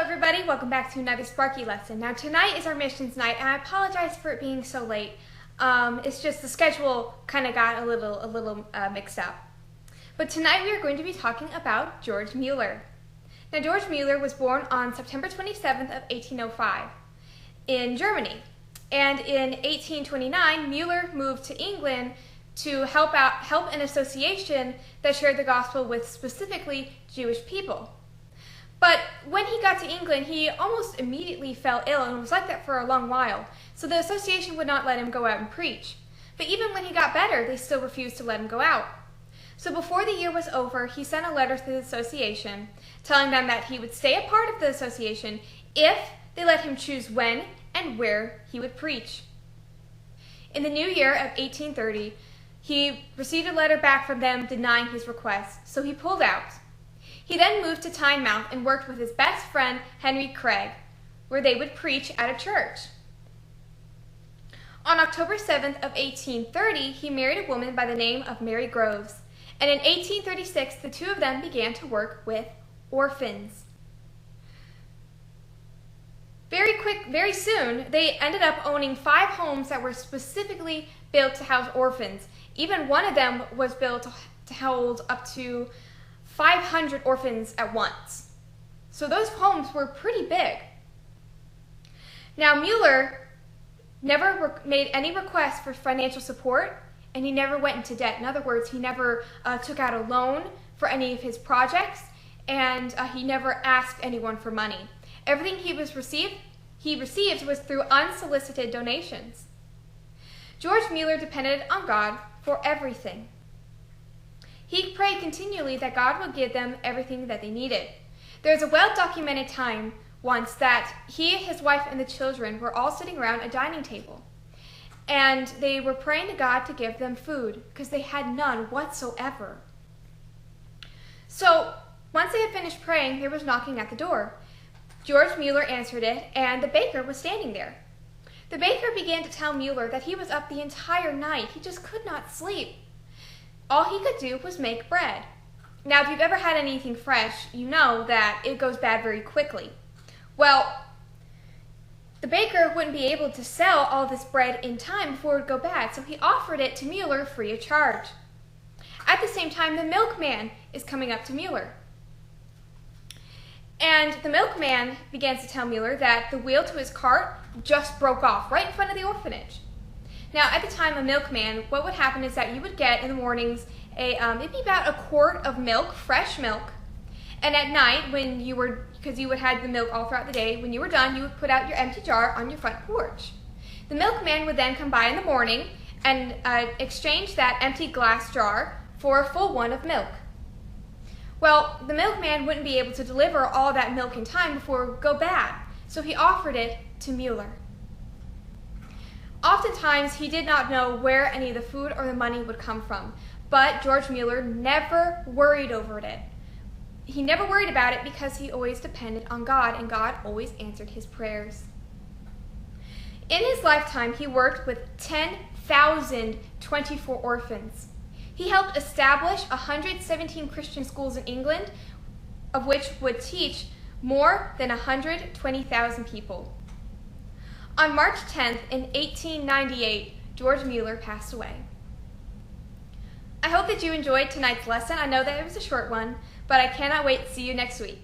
everybody, welcome back to another Sparky lesson. Now tonight is our missions night and I apologize for it being so late. It's just the schedule kind of got a little mixed up. But tonight we are going to be talking about George Muller. Now George Muller was born on September 27th of 1805 in Germany. And in 1829, Muller moved to England to help an association that shared the gospel with specifically Jewish people. But when he got to England, he almost immediately fell ill and was like that for a long while. So the association would not let him go out and preach. But even when he got better, they still refused to let him go out. So before the year was over, he sent a letter to the association telling them that he would stay a part of the association if they let him choose when and where he would preach. In the new year of 1830, he received a letter back from them denying his request, so he pulled out. He then moved to Tynemouth and worked with his best friend, Henry Craig, where they would preach at a church. On October 7th of 1830, he married a woman by the name of Mary Groves, and in 1836, the two of them began to work with orphans. Very soon, they ended up owning 5 homes that were specifically built to house orphans. Even one of them was built to hold up to 500 orphans at once. So those homes were pretty big. Now Muller never made any requests for financial support, and he never went into debt. In other words, he never took out a loan for any of his projects, and he never asked anyone for money. Everything he received was through unsolicited donations. George Muller depended on God for everything. He prayed continually that God would give them everything that they needed. There's a well-documented time once that he, his wife, and the children were all sitting around a dining table. And they were praying to God to give them food because they had none whatsoever. So once they had finished praying, there was knocking at the door. George Muller answered it, and the baker was standing there. The baker began to tell Muller that he was up the entire night. He just could not sleep. All he could do was make bread. Now, if you've ever had anything fresh, you know that it goes bad very quickly. Well, the baker wouldn't be able to sell all this bread in time before it would go bad, so he offered it to Muller free of charge. At the same time, the milkman is coming up to Muller. And the milkman begins to tell Muller that the wheel to his cart just broke off right in front of the orphanage. Now, at the time, a milkman, what would happen is that you would get in the mornings it'd be about a quart of milk, fresh milk, and at night, because you would have the milk all throughout the day, when you were done, you would put out your empty jar on your front porch. The milkman would then come by in the morning and exchange that empty glass jar for a full one of milk. Well, the milkman wouldn't be able to deliver all that milk in time before it would go bad, so he offered it to Muller. Oftentimes, he did not know where any of the food or the money would come from, but George Muller never worried over it. He never worried about it because he always depended on God, and God always answered his prayers. In his lifetime, he worked with 10,024 orphans. He helped establish 117 Christian schools in England, of which would teach more than 120,000 people. On March 10th, in 1898, George Muller passed away. I hope that you enjoyed tonight's lesson. I know that it was a short one, but I cannot wait to see you next week.